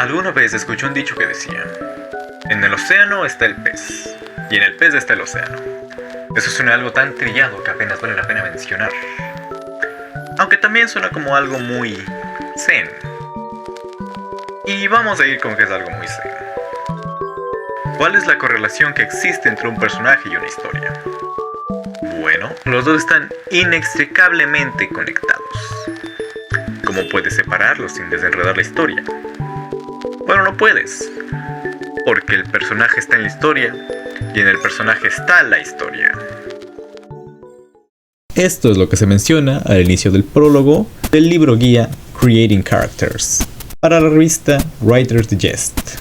Alguna vez escuché un dicho que decía: en el océano está el pez, y en el pez está el océano. Eso suena algo tan trillado que apenas vale la pena mencionar. Aunque también suena como algo muy zen. Y vamos a ir con que es algo muy zen. ¿Cuál es la correlación que existe entre un personaje y una historia? Bueno, los dos están inextricablemente conectados. ¿Cómo puedes separarlos sin desenredar la historia? Bueno, no puedes, porque el personaje está en la historia y en el personaje está la historia. Esto es lo que se menciona al inicio del prólogo del libro guía Creating Characters para la revista Writer's Digest,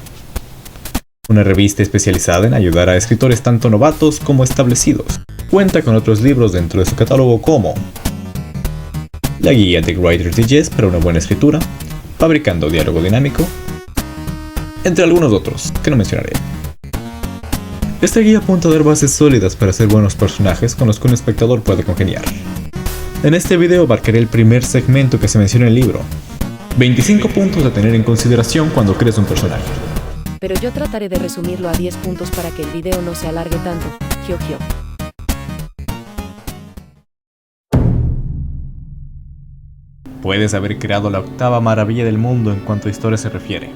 una revista especializada en ayudar a escritores tanto novatos como establecidos. Cuenta con otros libros dentro de su catálogo como la guía de Writer's Digest para una buena escritura, Fabricando diálogo dinámico, entre algunos otros que no mencionaré. Esta guía apunta a dar bases sólidas para hacer buenos personajes con los que un espectador puede congeniar. En este video abarcaré el primer segmento que se menciona en el libro: 25 puntos a tener en consideración cuando crees un personaje. Pero yo trataré de resumirlo a 10 puntos para que el video no se alargue tanto. Gio. Puedes haber creado la octava maravilla del mundo en cuanto a historia se refiere,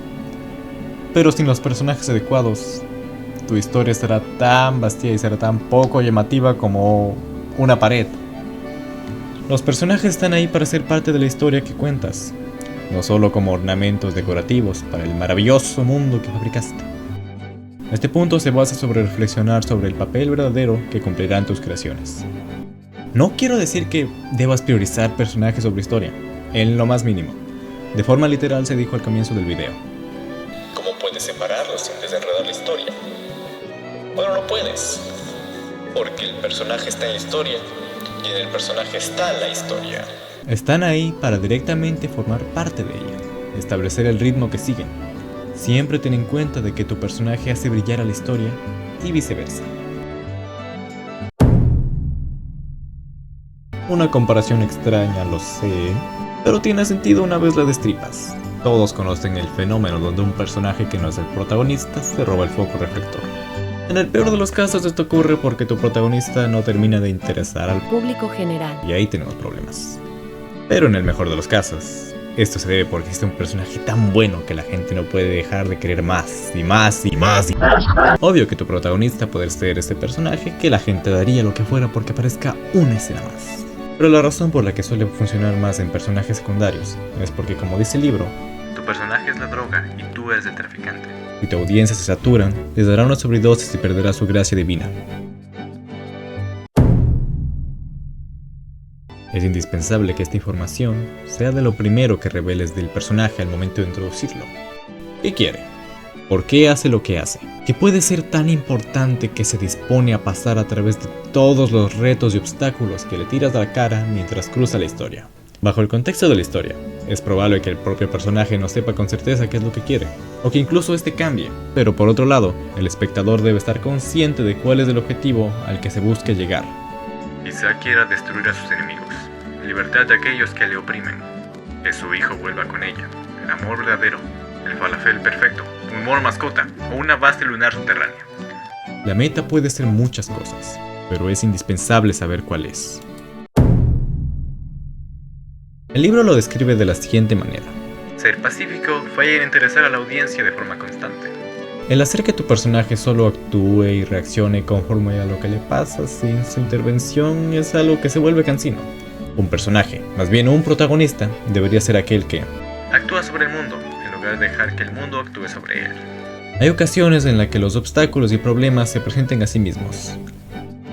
pero sin los personajes adecuados, tu historia será tan vacía y será tan poco llamativa como una pared. Los personajes están ahí para ser parte de la historia que cuentas, no solo como ornamentos decorativos para el maravilloso mundo que fabricaste. Este punto se basa sobre reflexionar sobre el papel verdadero que cumplirán tus creaciones. No quiero decir que debas priorizar personajes sobre historia, en lo más mínimo. De forma literal se dijo al comienzo del video. ¿Cómo puedes separarlos sin desenredar la historia? Bueno, no puedes, porque el personaje está en la historia y en el personaje está la historia. Están ahí para directamente formar parte de ella, establecer el ritmo que siguen. Siempre ten en cuenta de que tu personaje hace brillar a la historia y viceversa. Una comparación extraña, lo sé, pero tiene sentido una vez la destripas. Todos conocen el fenómeno donde un personaje que no es el protagonista se roba el foco reflector. En el peor de los casos esto ocurre porque tu protagonista no termina de interesar al Público general. y ahí tenemos problemas. Pero en el mejor de los casos, esto se debe porque existe un personaje tan bueno que la gente no puede dejar de querer más y más y más y más. Obvio que tu protagonista puede ser este personaje que la gente daría lo que fuera porque aparezca una escena más. Pero la razón por la que suele funcionar más en personajes secundarios es porque, como dice el libro, Tu personaje es la droga y tú eres el traficante. si tu audiencia se saturan, les dará una sobredosis y perderá su gracia divina. Es indispensable que esta información sea de lo primero que reveles del personaje al momento de introducirlo. ¿Qué quiere? ¿Por qué hace lo que hace? ¿Qué puede ser tan importante que se dispone a pasar a través de todos los retos y obstáculos que le tiras a la cara mientras cruza la historia? Bajo el contexto de la historia, es probable que el propio personaje no sepa con certeza qué es lo que quiere, o que incluso este cambie. Pero por otro lado, el espectador debe estar consciente de cuál es el objetivo al que se busca llegar. Quizá quiera destruir a sus enemigos, libertad de aquellos que le oprimen, que su hijo vuelva con ella, el amor verdadero, el falafel perfecto, un humor mascota o una base lunar subterránea. La meta puede ser muchas cosas, pero es indispensable saber cuál es. El libro lo describe de la siguiente manera. Ser pacífico falla en interesar a la audiencia de forma constante. El hacer que tu personaje solo actúe y reaccione conforme a lo que le pasa sin su intervención es algo que se vuelve cansino. Un personaje, más bien un protagonista, debería ser aquel que Actúa sobre el mundo, en lugar de dejar que el mundo actúe sobre él. Hay ocasiones en las que los obstáculos y problemas se presenten a sí mismos,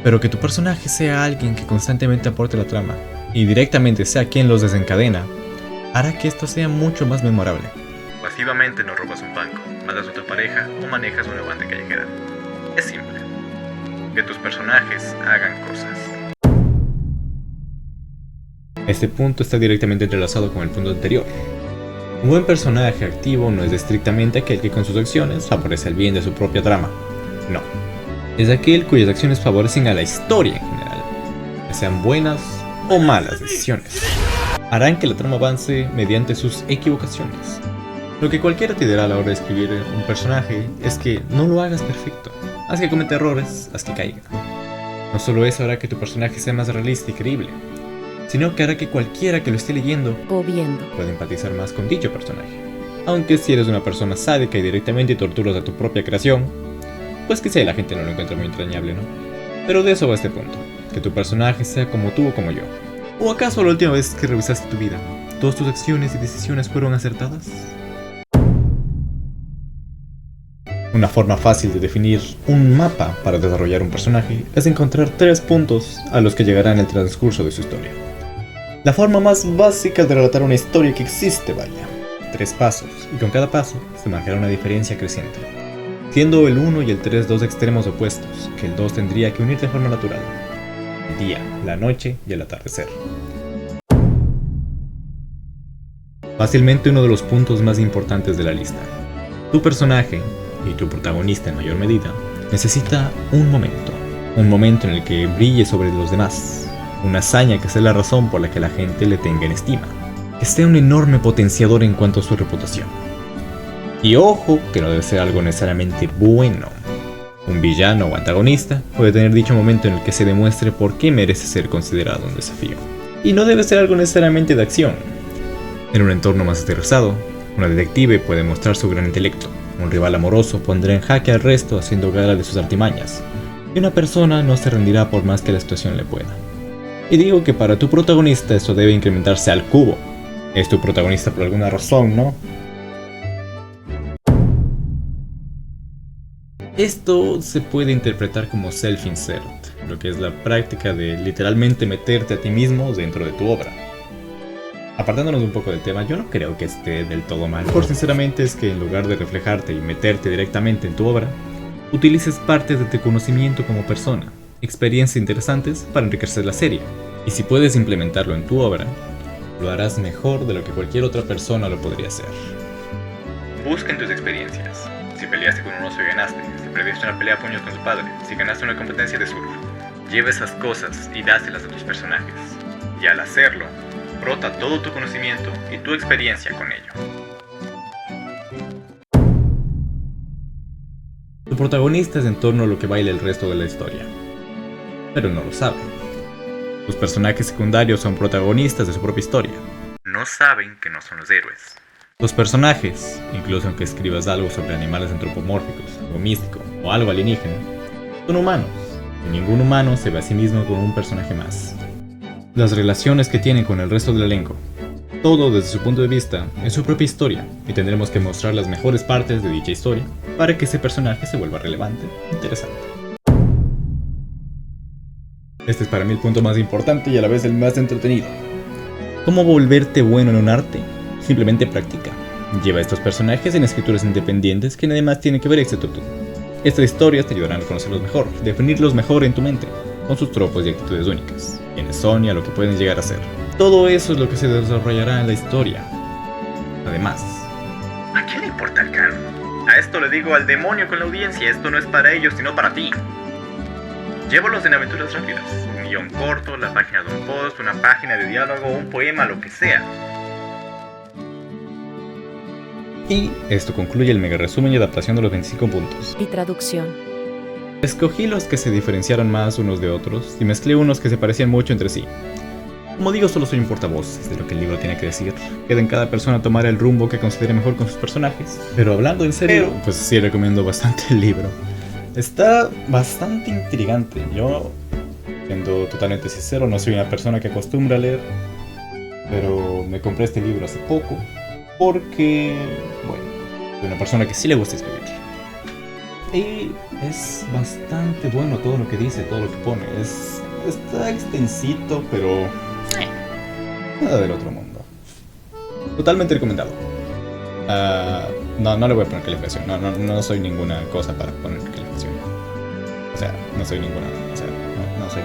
pero que tu personaje sea alguien que constantemente aporte la trama y directamente sea quien los desencadena, hará que esto sea mucho más memorable. Pasivamente no robas un banco, matas a tu pareja o manejas una banda callejera. Es simple. Que tus personajes hagan cosas. Este punto está directamente entrelazado con el punto anterior. Un buen personaje activo no es estrictamente aquel que con sus acciones favorece el bien de su propia trama. No. Es aquel cuyas acciones favorecen a la historia en general, ya sean buenas o malas decisiones. Harán que la trama avance mediante sus equivocaciones. Lo que cualquiera te dirá a la hora de escribir un personaje es que no lo hagas perfecto. Haz que cometa errores, haz que caiga. No solo eso hará que tu personaje sea más realista y creíble, sino que hará que cualquiera que lo esté leyendo O viendo. pueda empatizar más con dicho personaje. Aunque si eres una persona sádica y directamente torturas a tu propia creación, pues quizá la gente no lo encuentra muy entrañable, ¿no? Pero de eso va este punto, que tu personaje sea como tú o como yo. ¿O acaso la última vez que revisaste tu vida, todas tus acciones y decisiones fueron acertadas? Una forma fácil de definir un mapa para desarrollar un personaje es encontrar 3 puntos a los que llegará en el transcurso de su historia. La forma más básica de relatar una historia que existe, vaya. 3 pasos, y con cada paso se marcará una diferencia creciente, siendo el 1 y el 3 dos extremos opuestos, que el 2 tendría que unir de forma natural. El día, la noche y el atardecer. Fácilmente uno de los puntos más importantes de la lista. Tu personaje, y tu protagonista en mayor medida, necesita un momento en el que brille sobre los demás, una hazaña que sea la razón por la que la gente le tenga en estima, que sea un enorme potenciador en cuanto a su reputación. Y ojo, que no debe ser algo necesariamente bueno. Un villano o antagonista puede tener dicho momento en el que se demuestre por qué merece ser considerado un desafío. Y no debe ser algo necesariamente de acción. En un entorno más aterrizado, una detective puede mostrar su gran intelecto. Un rival amoroso pondrá en jaque al resto haciendo gala de sus artimañas, y una persona no se rendirá por más que la situación le pueda. Y digo que para tu protagonista esto debe incrementarse al cubo. Es tu protagonista por alguna razón, ¿no? Esto se puede interpretar como self-insert, lo que es la práctica de literalmente meterte a ti mismo dentro de tu obra. Apartándonos un poco del tema, yo no creo que esté del todo mal. Por sinceramente es que en lugar de reflejarte y meterte directamente en tu obra, utilices partes de tu conocimiento como persona, experiencias interesantes para enriquecer la serie. Y si puedes implementarlo en tu obra, lo harás mejor de lo que cualquier otra persona lo podría hacer. Busca en tus experiencias. Si peleaste con un oso y ganaste, si perdiste una pelea a puños con tu padre, si ganaste una competencia de surf, lleva esas cosas y dáselas a tus personajes. Y al hacerlo, brota todo tu conocimiento y tu experiencia con ello. Tu protagonista es en torno a lo que baila el resto de la historia, pero no lo sabe. Tus personajes secundarios son protagonistas de su propia historia. No saben que no son los héroes. Los personajes, incluso aunque escribas algo sobre animales antropomórficos, algo místico o algo alienígena, son humanos, y ningún humano se ve a sí mismo como un personaje más. Las relaciones que tienen con el resto del elenco, todo desde su punto de vista, es su propia historia, y tendremos que mostrar las mejores partes de dicha historia para que ese personaje se vuelva relevante e interesante. Este es para mí el punto más importante y a la vez el más entretenido. ¿Cómo volverte bueno en un arte? Simplemente practica. Lleva estos personajes en escrituras independientes que nadie más tiene que ver excepto tú. Estas historias te ayudarán a conocerlos mejor, definirlos mejor en tu mente, con sus tropos y actitudes únicas, quiénes son y a lo que pueden llegar a ser. Todo eso es lo que se desarrollará en la historia. Además, ¿a quién le importa el canon? A esto le digo al demonio con la audiencia, esto no es para ellos sino para ti. Llévalos en aventuras rápidas, un guión corto, la página de un post, una página de diálogo, un poema, lo que sea. y esto concluye el mega resumen y adaptación de los 25 puntos. Y traducción. Escogí los que se diferenciaron más unos de otros y mezclé unos que se parecían mucho entre sí. Como digo, solo soy un portavoz de lo que el libro tiene que decir. Queda en cada persona tomar el rumbo que considere mejor con sus personajes. Pero hablando en serio, pues sí recomiendo bastante el libro. Está bastante intrigante. Yo, siendo totalmente sincero, no soy una persona que acostumbra a leer, pero me compré este libro hace poco porque, bueno, soy una persona que sí le gusta escribir. Y es bastante bueno todo lo que dice, todo lo que pone. Está extensito, pero nada del otro mundo. Totalmente recomendado. No le voy a poner calificación. No soy ninguna cosa para poner calificación. O sea, no soy ninguna. O sea, no soy